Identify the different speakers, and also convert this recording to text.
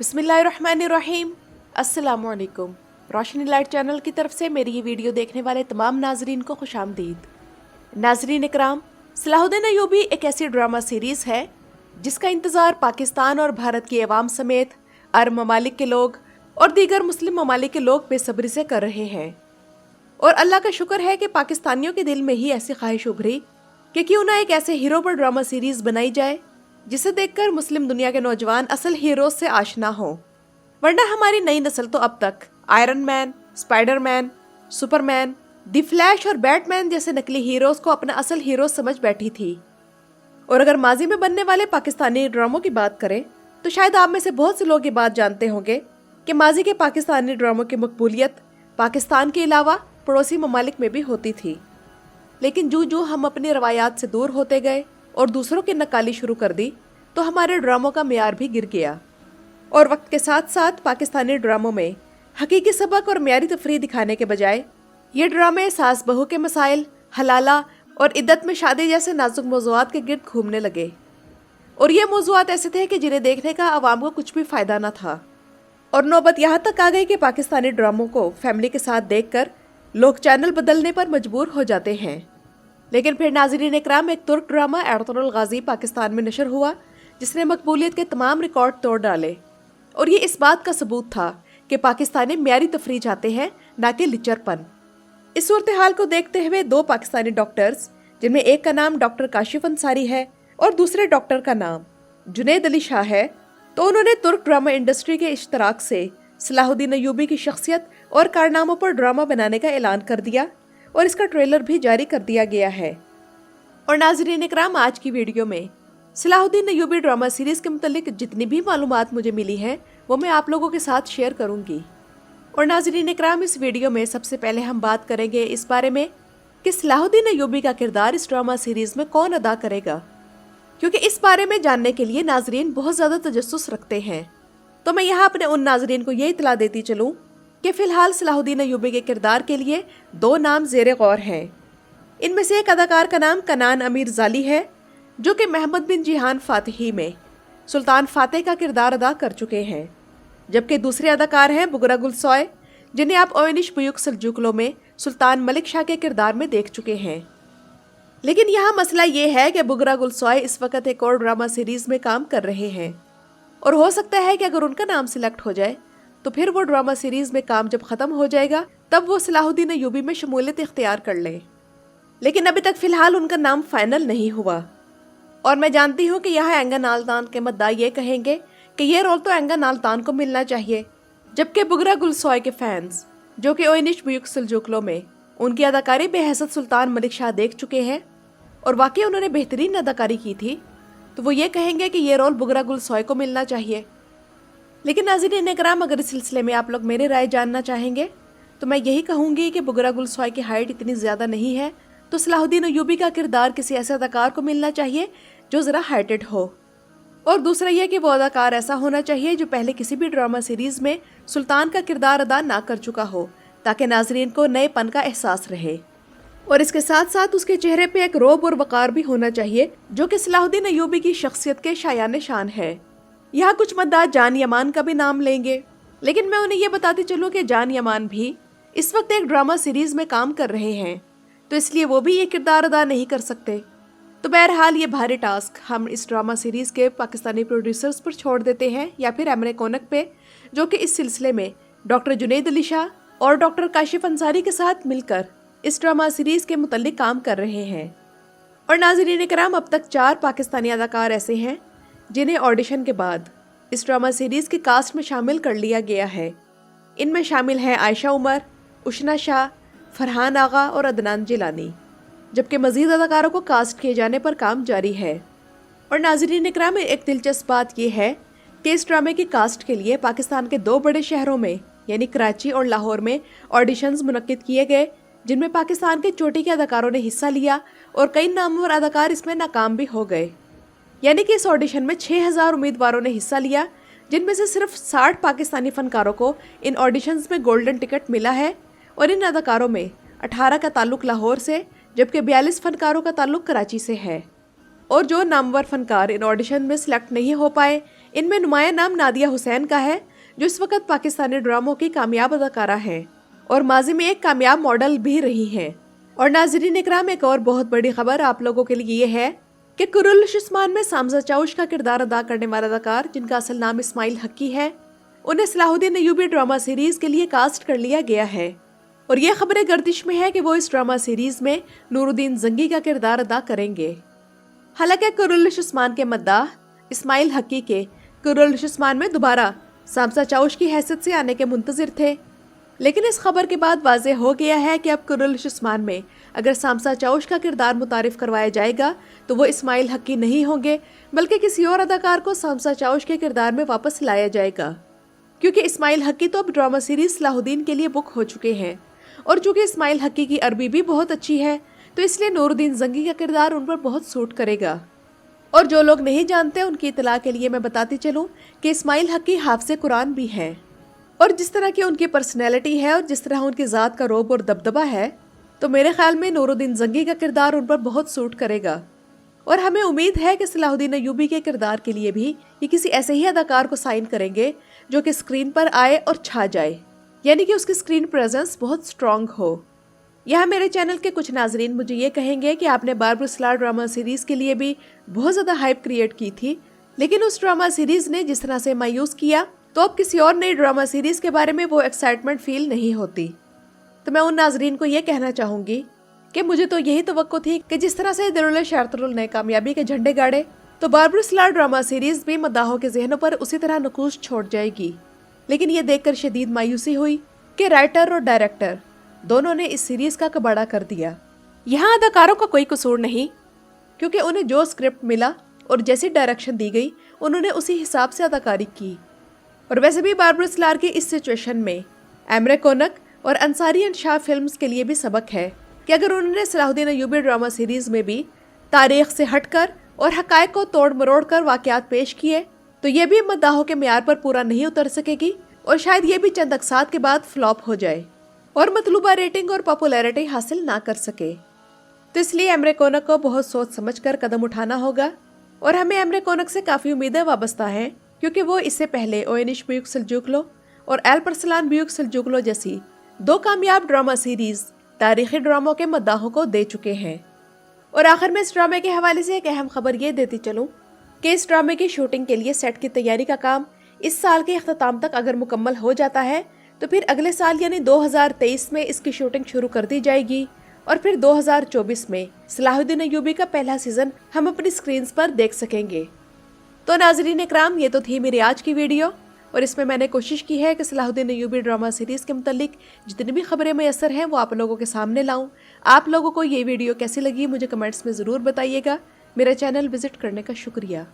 Speaker 1: बिस्मिल्लाहिर्रहमानिर्रहीम। अस्सलामुअलैकुम। रोशनी light channel की तरफ से मेरी ये वीडियो देखने वाले तमाम नाजरीन को खुशामदीद। नाजरीन इकराम, सलाहुद्दीन अय्यूबी एक ऐसी ड्रामा सीरीज़ है जिसका इंतज़ार पाकिस्तान और भारत की अवाम समेत अरब ममालिक के लोग और दीगर मुस्लिम ममालिक के लोग बेसब्री से कर रहे हैं। और अल्लाह का शुक्र है कि पाकिस्तानियों के दिल में ही ऐसी ख्वाहिश उभरी कि क्यों ना एक ऐसे हीरो पर ड्रामा सीरीज़ बनाई जाए जिसे देखकर मुस्लिम दुनिया के नौजवान असल हीरोज से आशना हों। वरना हमारी नई नस्ल तो अब तक iron man, Spiderman, Superman, the flash और बैटमैन जैसे नकली हीरोज को अपना असल हीरो समझ बैठी थी। और अगर माजी में बनने वाले पाकिस्तानी ड्रामों की बात करें तो शायद आप में से बहुत से लोग ये बात जानते होंगे कि माजी के पाकिस्तानी ड्रामों की मकबूलियत पाकिस्तान के अलावा पड़ोसी ममालिक में भी होती थी। लेकिन जो हम अपनी रवायात से दूर होते गए और दूसरों की नक्काली शुरू कर दी तो हमारे ड्रामों का मेयार भी गिर गया। और वक्त के साथ साथ पाकिस्तानी ड्रामों में हकीकी सबक और मेयारी तफरीह दिखाने के बजाय ये ड्रामे सास बहू के मसाइल, हलाला और इद्दत में शादी जैसे नाजुक मौज़ूआत के गिर्द घूमने लगे। और ये मौज़ूआत ऐसे थे कि जिन्हें देखने का आवाम को कुछ भी फ़ायदा न था। और नौबत यहाँ तक आ गई कि पाकिस्तानी ड्रामों को फैमिली के साथ देखकर लोग चैनल बदलने पर मजबूर हो जाते हैं। लेकिन फिर नाज़रीन इकराम, एक तुर्क ड्रामा एर्तुगरुल गाज़ी पाकिस्तान में नशर हुआ जिसने मकबूलियत के तमाम रिकॉर्ड तोड़ डाले। और ये इस बात का सबूत था कि पाकिस्तानी म्यारी तफरीह चाहते हैं, ना कि लिचरपन। इस सूरत हाल को देखते हुए दो पाकिस्तानी डॉक्टर्स, जिनमें एक का नाम डॉक्टर काशिफ अंसारी है और दूसरे डॉक्टर का नाम जुनैद अली शाह है, तो उन्होंने तुर्क ड्रामा इंडस्ट्री के इश्तराक से सलाहुद्दीन अय्यूबी की शख्सियत और कारनामों पर ड्रामा बनाने का ऐलान कर दिया और इसका ट्रेलर भी जारी कर दिया गया है। और नाज़रीन इकराम, आज की वीडियो में सलाहुद्दीन अय्यूबी ड्रामा सीरीज़ के मुतालिक जितनी भी मालूमात मुझे मिली है वो मैं आप लोगों के साथ शेयर करूंगी। और नाज़रीन इकराम, इस वीडियो में सबसे पहले हम बात करेंगे इस बारे में कि सलाहुद्दीन अय्यूबी का किरदार इस ड्रामा सीरीज़ में कौन अदा करेगा, क्योंकि इस बारे में जानने के लिए नाज़रीन बहुत ज़्यादा तजस्सुस रखते हैं। तो मैं यहाँ अपने उन नाज़रीन को ये इतला देती चलूँ कि फ़िलहाल सलाहुद्दीन अय्यूबी के किरदार के लिए दो नाम ज़ेरे गौर हैं। इनमें से एक अदाकार का नाम कनान अमीर ज़ाली है, जो कि मोहम्मद बिन जिहान फातिही में सुल्तान फातेह का किरदार अदा कर चुके हैं। जबकि दूसरे अदाकार हैं बुगरा गुलसॉय, जिन्हें आप ओयनिश बुयुक सल्जूकलो में सुल्तान मलिक शाह के किरदार में देख चुके हैं। लेकिन यहाँ मसला ये है कि बुगरा गुलसॉय इस वक्त एक और ड्रामा सीरीज़ में काम कर रहे हैं और हो सकता है कि अगर उनका नाम सिलेक्ट हो जाए तो फिर वो ड्रामा सीरीज़ में काम जब ख़त्म हो जाएगा तब वो सलाहुद्दीन अय्यूबी में शमूलियत इख्तियार कर लें। लेकिन अभी तक फ़िलहाल उनका नाम फाइनल नहीं हुआ। और मैं जानती हूँ कि यहाँ एंगा नाल्तान के मद्दा ये कहेंगे कि ये रोल तो एंगा नाल्तान को मिलना चाहिए, जबकि बुगरा गुलसॉय के फैंस, जो कि ओयनिश बुयुक सल्जूकलो में उनकी अदाकारी बेहसद सुल्तान मलिक शाह देख चुके हैं और वाकई उन्होंने बेहतरीन अदाकारी की थी, तो वो ये कहेंगे कि ये रोल बुगरा गुलसॉय को मिलना चाहिए। लेकिन नाज़रीन इकराम, अगर इस सिलसिले में आप लोग मेरी राय जानना चाहेंगे तो मैं यही कहूँगी कि बुगरा गुलसॉय की हाइट इतनी ज़्यादा नहीं है, तो सलाहुद्दीन अय्यूबी का किरदार किसी ऐसे अदाकार को मिलना चाहिए जो ज़रा हाइटेड हो। और दूसरा यह कि वो अदाकार ऐसा होना चाहिए जो पहले किसी भी ड्रामा सीरीज़ में सुल्तान का किरदार अदा ना कर चुका हो, ताकि नाजरीन को नएपन का एहसास रहे। और इसके साथ साथ उसके चेहरे पे एक रोब और वक़ार भी होना चाहिए, जो कि सलाहुद्दीन अय्यूबी की शख्सियत के शायान शान है। यहाँ कुछ मद्दात जान यमान का भी नाम लेंगे, लेकिन मैं उन्हें यह बताती चलूँ कि जान यमान भी इस वक्त एक ड्रामा सीरीज़ में काम कर रहे हैं, तो इसलिए वो भी ये किरदार अदा नहीं कर सकते। तो बहरहाल ये भारी टास्क हम इस ड्रामा सीरीज़ के पाकिस्तानी प्रोड्यूसर्स पर छोड़ देते हैं, या फिर एमरे कोनक पे, जो कि इस सिलसिले में डॉक्टर जुनैद अली शाह और डॉक्टर काशिफ अंसारी के साथ मिलकर इस ड्रामा सीरीज़ के मुतल्लिक काम कर रहे हैं। और नाज़रीन इकराम, अब तक 4 पाकिस्तानी अदाकार ऐसे हैं जिन्हें ऑडिशन के बाद इस ड्रामा सीरीज़ की कास्ट में शामिल कर लिया गया है। इनमें शामिल हैं आयशा उमर, उशना शाह, फरहान आगा और अदनान जिलानी, जबकि मज़ीद अदाकारों को कास्ट किए जाने पर काम जारी है। और नाज़रीन इकराम, एक दिलचस्प बात यह है कि इस ड्रामे की कास्ट के लिए पाकिस्तान के 2 बड़े शहरों में यानी कराची और लाहौर में ऑडिशंस मुनक्किद किए गए, जिनमें पाकिस्तान के चोटी के अदाकारों ने हिस्सा लिया और कई नामवर अदाकार इसमें नाकाम भी हो गए। यानी कि इस ऑडिशन में 6000 उम्मीदवारों ने हिस्सा लिया, जिनमें से सिर्फ 60 पाकिस्तानी फ़नकारों को इन ऑडिशंस में गोल्डन टिकट मिला है। और इन अदाकारों में 18 का ताल्लुक लाहौर से, जबकि 42 फ़नकारों का ताल्लुक कराची से है। और जो नामवर फ़नकार इन ऑडिशन में सिलेक्ट नहीं हो पाए इनमें नुमाया नाम नादिया हुसैन का है, जो इस वक्त पाकिस्तानी ड्रामों की कामयाब अदाकारा है और माजी में एक कामयाब मॉडल भी रही हैं। और नाज़रीन इकराम, एक और बहुत बड़ी खबर आप लोगों के लिए ये है कि कुरुल्लुश उस्मान में सामजा चाउश का किरदार अदा करने वाला अदाकार, जिनका असल नाम इस्माइल हक्की है, उन्हें सलाहुद्दीन अय्यूबी ड्रामा सीरीज के लिए कास्ट कर लिया गया है। और ये खबरें गर्दिश में है कि वो इस ड्रामा सीरीज में नूरुद्दीन जंगी का किरदार अदा करेंगे। हालांकि कुरुल्लुश उस्मान के मद्दाह इस्माइल हक्की के कुरुल्लुश उस्मान में दोबारा सामसा चाउश की हैसियत से आने के मुंतजिर थे, लेकिन इस खबर के बाद वाज़ेह हो गया है कि अब कुरुल्लुश उस्मान में अगर सामसा चाउश का किरदार मुतारिफ करवाया जाएगा तो वो इस्माइल हक्की नहीं होंगे, बल्कि किसी और अदाकार को सामसा चाउश के किरदार में वापस लाया जाएगा, क्योंकि इस्माइल हक्की तो अब ड्रामा सीरीज सलाहुद्दीन के लिए बुक हो चुके हैं। और चूंकि इस्माइल हक्की की अरबी भी बहुत अच्छी है, तो इसलिए नूरुद्दीन जंगी का किरदार उन पर बहुत सूट करेगा। और जो लोग नहीं जानते उनकी इतला के लिए मैं बताती चलूं कि इस्माइल हक्की हाफ़िज़े कुरान भी हैं, और जिस तरह की उनकी पर्सनैलिटी है और जिस तरह उनकी ज़ात का रोब और दबदबा है, तो मेरे ख्याल में नूरुद्दीन जंगी का किरदार उन पर बहुत सूट करेगा। और हमें उम्मीद है कि सलाहुद्दीन अय्यूबी के किरदार के लिए भी ये किसी ऐसे ही अदाकार को साइन करेंगे जो कि स्क्रीन पर आए और छा जाए, यानी कि उसकी स्क्रीन प्रेजेंस बहुत स्ट्रॉन्ग हो। यहाँ मेरे चैनल के कुछ नाजरीन मुझे ये कहेंगे कि आपने बारबरसलार ड्रामा सीरीज़ के लिए भी बहुत ज़्यादा हाइप क्रिएट की थी, लेकिन उस ड्रामा सीरीज़ ने जिस तरह से मायूस किया, तो अब किसी और नई ड्रामा सीरीज़ के बारे में वो एक्साइटमेंट फील नहीं होती। तो मैं उन नाजरीन को ये कहना चाहूँगी कि मुझे तो यही तवक्को थी कि जिस तरह से दिल शारतुल ने कामयाबी के झंडे गाड़े, तो बारबरसलार ड्रामा सीरीज़ भी मद्दाहों के जहनों पर उसी तरह नकूश छोड़ जाएगी। लेकिन ये देखकर शदीद मायूसी हुई कि राइटर और डायरेक्टर दोनों ने इस सीरीज का कबाड़ा कर दिया। यहाँ अदाकारों का कोई कसूर नहीं, क्योंकि उन्हें जो स्क्रिप्ट मिला और जैसी डायरेक्शन दी गई उन्होंने उसी हिसाब से अदाकारी की। और वैसे भी बारबरसलार की इस सिचुएशन में एमरे कोनक और अंसारी एंड शाह फिल्म्स के लिए भी सबक है कि अगर उन्होंने सलाहुद्दीन अय्यूबी ड्रामा सीरीज में भी तारीख से हटकर और हकायक को तोड़ मरोड़ कर वाक़यात पेश किए, तो ये भी मद्दाहों के म्यार पर पूरा नहीं उतर सकेगी और शायद ये भी चंद अक़सात के बाद फ्लॉप हो जाए और मतलूबा रेटिंग और पॉपुलैरिटी हासिल ना कर सके। तो इसलिए एमरे कोनक को बहुत सोच समझ कर कदम उठाना होगा। और हमें एमरे कोनक से काफ़ी उम्मीदें वाबस्ता हैं, क्योंकि वो इससे पहले ओएनिश ब्यूक सल्जूकलो और एल्परसलान ब्यूक सल्जूकलो जैसी 2 कामयाब ड्रामा सीरीज़ तारीख़ी ड्रामों के मद्दाहों को दे चुके हैं। और आखिर में इस ड्रामे के हवाले से एक अहम खबर ये देती चलूँ कि इस ड्रामे की शूटिंग के लिए सेट की तैयारी का काम इस साल के अख्ताम तक अगर मुकम्मल हो जाता है, तो फिर अगले साल यानी 2023 में इसकी शूटिंग शुरू कर दी जाएगी और फिर 2024 में सलाहुद्दीन अय्यूबी का पहला सीज़न हम अपनी स्क्रीन्स पर देख सकेंगे। तो नाज़रीन इकराम, ये तो थी मेरी आज की वीडियो, और इसमें मैंने कोशिश की है कि सलाहुद्दीन अय्यूबी ड्रामा सीरीज़ के मुतालिक जितनी भी खबरें मैसर हैं वो आप लोगों के सामने लाऊं। आप लोगों को ये वीडियो कैसी लगी मुझे कमेंट्स में ज़रूर बताइएगा। मेरा चैनल विज़िट करने का शुक्रिया।